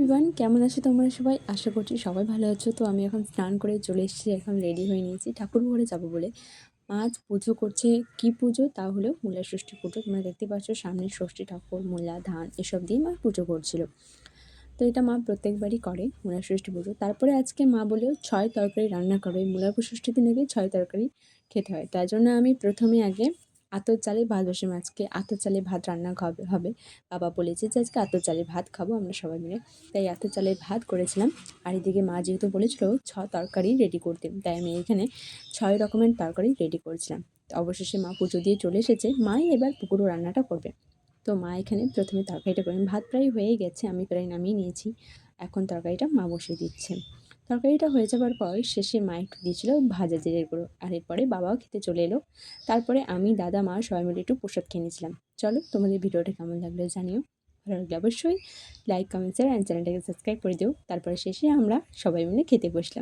Everyone, কেমন আছো তোমরা সবাই? আশা করছি সবাই ভালো আছো। তো আমি এখন স্নান করে চলে এসেছি, এখন রেডি হয়ে নিয়েছি ঠাকুর ঘরে যাবো বলে। মা আজ পুজো করছে। কি পুজো? তা হলো মূলা ষষ্ঠী পুজো। তোমরা দেখতে পাচ্ছ সামনে ষষ্ঠী ঠাকুর, মূলা, ধান এসব দিয়ে মা পুজো করছিল। তো এটা মা প্রত্যেকবারই করে মূলা ষষ্ঠী পুজো। তারপরে আজকে মা বলেও 6 তরকারি রান্না করবে। মূলা ষষ্ঠীর দিন আগে 6 তরকারি খেতে হয়। তার জন্য আমি প্রথমে আগে আতপ চালের ভাত বসালাম। আজকে আতপ চালের ভাত রান্না হবে। বাবা বলেছে যে আজকে আতপ চালের ভাত খাবো আমরা সবাই মিলে, তাই আতপ চালের ভাত করেছিলাম। আর এদিকে মা যেহেতু বলেছিল 6 তরকারি রেডি করতে, তাই আমি এখানে 6 রকমের তরকারি রেডি করেছিলাম। তো অবশেষে মা পুজো দিয়ে চলে এসেছে, মাই এবার পুরো রান্নাটা করবে। তো মা এখানে প্রথমে তরকারিটা করেন, ভাত প্রায় হয়ে গেছে, আমি প্রায় নামিয়ে নিয়েছি। এখন তরকারিটা মা বসিয়ে দিচ্ছে। তরকারিটা হয়ে যাবার পর শেষে মা একটু দিয়েছিল ভাজা জিরের গুঁড়ো, আর এরপরে বাবাও খেতে চলে এলো। তারপরে আমি, দাদা, মা সবাই মিলে একটু প্রসাদ খেয়ে নিয়েছিলাম। চলো, তোমাদের ভিডিওটা কেমন লাগলো জানিও। ভালো লাগলে অবশ্যই লাইক, কমেন্ট, শেয়ার অ্যান্ড চ্যানেলটাকে সাবস্ক্রাইব করে দিও। তারপরে শেষে আমরা সবাই মিলে খেতে বসলাম।